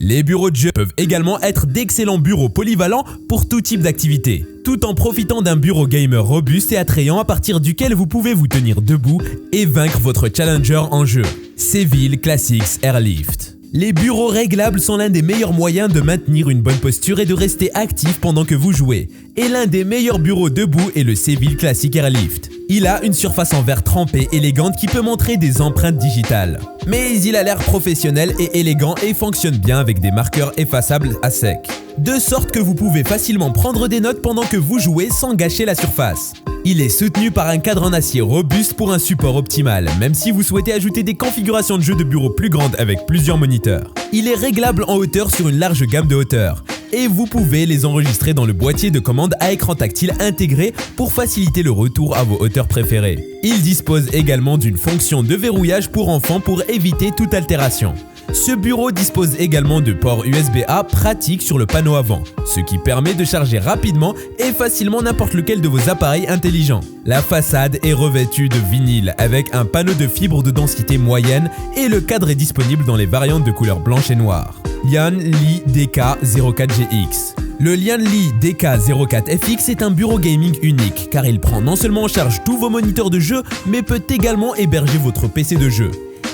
Les bureaux de jeu peuvent également être d'excellents bureaux polyvalents pour tout type d'activité, tout en profitant d'un bureau gamer robuste et attrayant à partir duquel vous pouvez vous tenir debout et vaincre votre challenger en jeu. Seville Classics Airlift. Les bureaux réglables sont l'un des meilleurs moyens de maintenir une bonne posture et de rester actif pendant que vous jouez. Et l'un des meilleurs bureaux debout est le Seville Classic Airlift. Il a une surface en verre trempé élégante qui peut montrer des empreintes digitales. Mais il a l'air professionnel et élégant et fonctionne bien avec des marqueurs effaçables à sec. De sorte que vous pouvez facilement prendre des notes pendant que vous jouez sans gâcher la surface. Il est soutenu par un cadre en acier robuste pour un support optimal, même si vous souhaitez ajouter des configurations de jeu de bureau plus grandes avec plusieurs moniteurs. Il est réglable en hauteur sur une large gamme de hauteurs. Et vous pouvez les enregistrer dans le boîtier de commande à écran tactile intégré pour faciliter le retour à vos hauteurs préférées. Il dispose également d'une fonction de verrouillage pour enfants pour éviter toute altération. Ce bureau dispose également de ports USB-A pratiques sur le panneau avant, ce qui permet de charger rapidement et facilement n'importe lequel de vos appareils intelligents. La façade est revêtue de vinyle avec un panneau de fibre de densité moyenne et le cadre est disponible dans les variantes de couleur blanche et noire. Lian Li DK04GX. Le Lian Li DK04FX est un bureau gaming unique car il prend non seulement en charge tous vos moniteurs de jeu mais peut également héberger votre PC de jeu.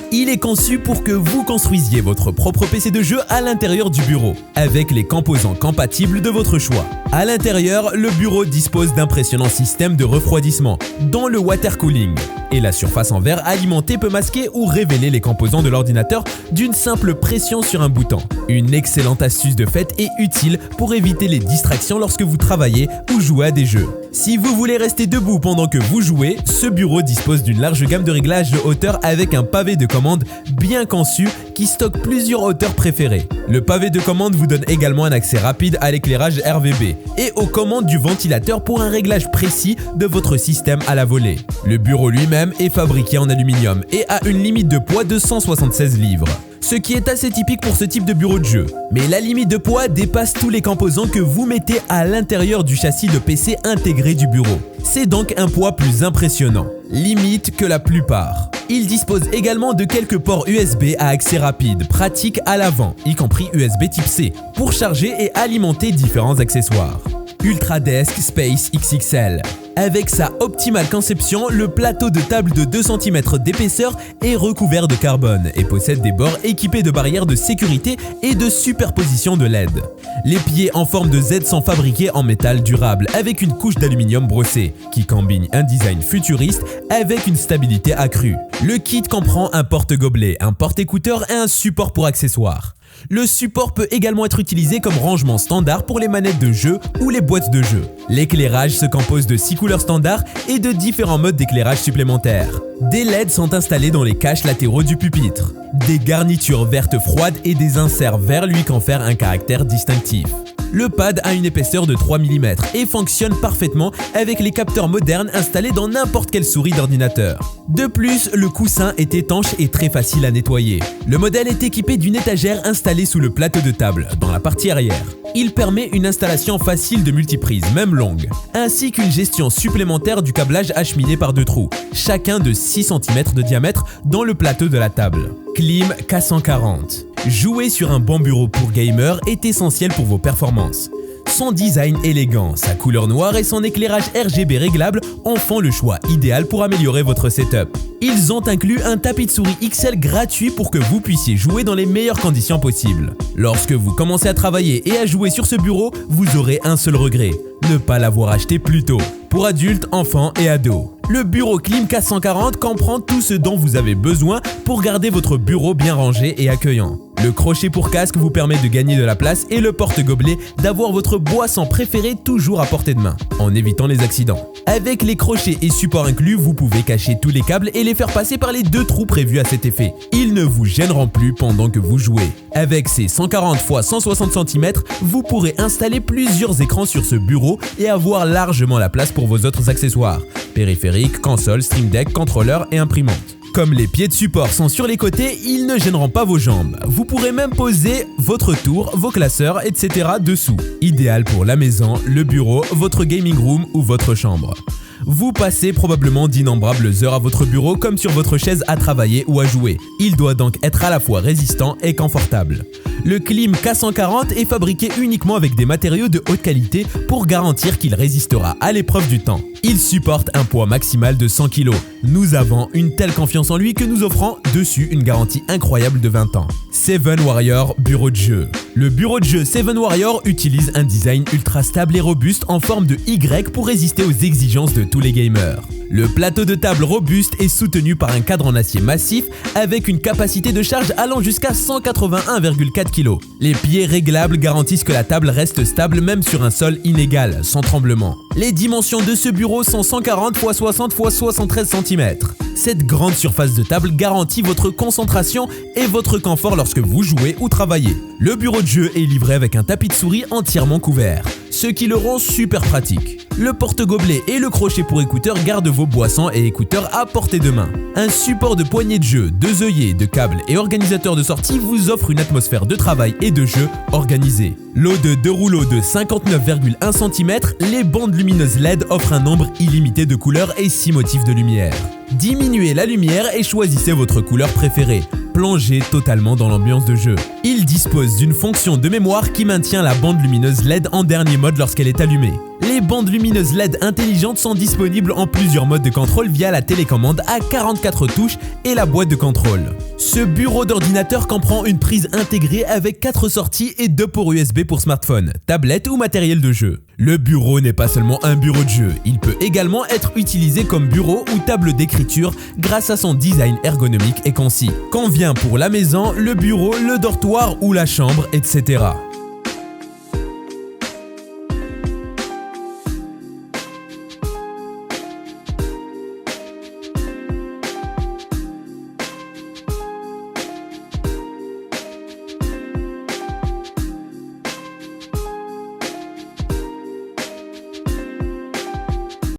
Il est conçu pour que vous construisiez votre propre PC de jeu à l'intérieur du bureau, avec les composants compatibles de votre choix. À l'intérieur, le bureau dispose d'impressionnants systèmes de refroidissement, dont le water cooling. Et la surface en verre alimentée peut masquer ou révéler les composants de l'ordinateur d'une simple pression sur un bouton. Une excellente astuce de fait et utile pour éviter les distractions lorsque vous travaillez ou jouez à des jeux. Si vous voulez rester debout pendant que vous jouez, ce bureau dispose d'une large gamme de réglages de hauteur avec un pavé de commande bien conçu qui stocke plusieurs hauteurs préférées. Le pavé de commande vous donne également un accès rapide à l'éclairage RVB et aux commandes du ventilateur pour un réglage précis de votre système à la volée. Le bureau lui-même est fabriqué en aluminium et a une limite de poids de 176 livres. Ce qui est assez typique pour ce type de bureau de jeu. Mais la limite de poids dépasse tous les composants que vous mettez à l'intérieur du châssis de PC intégré du bureau. C'est donc un poids plus impressionnant, limite que la plupart. Il dispose également de quelques ports USB à accès rapide, pratiques à l'avant, y compris USB type C, pour charger et alimenter différents accessoires. Ultradesk Space XXL. Avec sa optimale conception, le plateau de table de 2 cm d'épaisseur est recouvert de carbone et possède des bords équipés de barrières de sécurité et de superposition de LED. Les pieds en forme de Z sont fabriqués en métal durable avec une couche d'aluminium brossé qui combine un design futuriste avec une stabilité accrue. Le kit comprend un porte-gobelet, un porte-écouteur et un support pour accessoires. Le support peut également être utilisé comme rangement standard pour les manettes de jeu ou les boîtes de jeu. L'éclairage se compose de 6 couleurs standards et de différents modes d'éclairage supplémentaires. Des LED sont installés dans les caches latéraux du pupitre. Des garnitures vertes froides et des inserts verts lui confèrent un caractère distinctif. Le pad a une épaisseur de 3 mm et fonctionne parfaitement avec les capteurs modernes installés dans n'importe quelle souris d'ordinateur. De plus, le coussin est étanche et très facile à nettoyer. Le modèle est équipé d'une étagère installée sous le plateau de table, dans la partie arrière. Il permet une installation facile de multiprise, même longue, ainsi qu'une gestion supplémentaire du câblage acheminé par 2 trous, chacun de 6 cm de diamètre dans le plateau de la table. Clim K140. Jouer sur un bon bureau pour gamer est essentiel pour vos performances. Son design élégant, sa couleur noire et son éclairage RGB réglable en font le choix idéal pour améliorer votre setup. Ils ont inclus un tapis de souris XL gratuit pour que vous puissiez jouer dans les meilleures conditions possibles. Lorsque vous commencez à travailler et à jouer sur ce bureau, vous aurez un seul regret, ne pas l'avoir acheté plus tôt. Pour adultes, enfants et ados. Le bureau Clim K140 comprend tout ce dont vous avez besoin pour garder votre bureau bien rangé et accueillant. Le crochet pour casque vous permet de gagner de la place et le porte-gobelet d'avoir votre boisson préférée toujours à portée de main, en évitant les accidents. Avec les crochets et supports inclus, vous pouvez cacher tous les câbles et les faire passer par les 2 trous prévus à cet effet. Ils ne vous gêneront plus pendant que vous jouez. Avec ces 140 x 160 cm, vous pourrez installer plusieurs écrans sur ce bureau et avoir largement la place pour vos autres accessoires, périphériques, console, Stream Deck, contrôleur et imprimante. Comme les pieds de support sont sur les côtés, ils ne gêneront pas vos jambes. Vous pourrez même poser votre tour, vos classeurs, etc. dessous. Idéal pour la maison, le bureau, votre gaming room ou votre chambre. Vous passez probablement d'innombrables heures à votre bureau comme sur votre chaise à travailler ou à jouer. Il doit donc être à la fois résistant et confortable. Le Klim K140 est fabriqué uniquement avec des matériaux de haute qualité pour garantir qu'il résistera à l'épreuve du temps. Il supporte un poids maximal de 100 kg. Nous avons une telle confiance en lui que nous offrons dessus une garantie incroyable de 20 ans. 7 Warrior Bureau de jeu. Le bureau de jeu 7 Warrior utilise un design ultra stable et robuste en forme de Y pour résister aux exigences de tous les gamers. Le plateau de table robuste est soutenu par un cadre en acier massif avec une capacité de charge allant jusqu'à 181,4 kg. Les pieds réglables garantissent que la table reste stable même sur un sol inégal, sans tremblement. Les dimensions de ce bureau sont 140 x 60 x 73 cm. Cette grande surface de table garantit votre concentration et votre confort lorsque vous jouez ou travaillez. Le bureau de jeu est livré avec un tapis de souris entièrement couvert, ce qui le rend super pratique. Le porte-gobelet et le crochet pour écouteurs gardent vos boissons et écouteurs à portée de main. Un support de poignée de jeu, deux œillets, de câbles et organisateur de sortie vous offre une atmosphère de travail et de jeu organisée. Lot de 2 rouleaux de 59,1 cm, les bandes lumineuses LED offrent un nombre illimité de couleurs et 6 motifs de lumière. Diminuez la lumière et choisissez votre couleur préférée. Plongez totalement dans l'ambiance de jeu. Il dispose d'une fonction de mémoire qui maintient la bande lumineuse LED en dernier mode lorsqu'elle est allumée. Les bandes lumineuses LED intelligentes sont disponibles en plusieurs modes de contrôle via la télécommande à 44 touches et la boîte de contrôle. Ce bureau d'ordinateur comprend une prise intégrée avec 4 sorties et 2 ports USB pour smartphone, tablette ou matériel de jeu. Le bureau n'est pas seulement un bureau de jeu, il peut également être utilisé comme bureau ou table d'écriture grâce à son design ergonomique et concis. Convient pour la maison, le bureau, le dortoir ou la chambre, etc.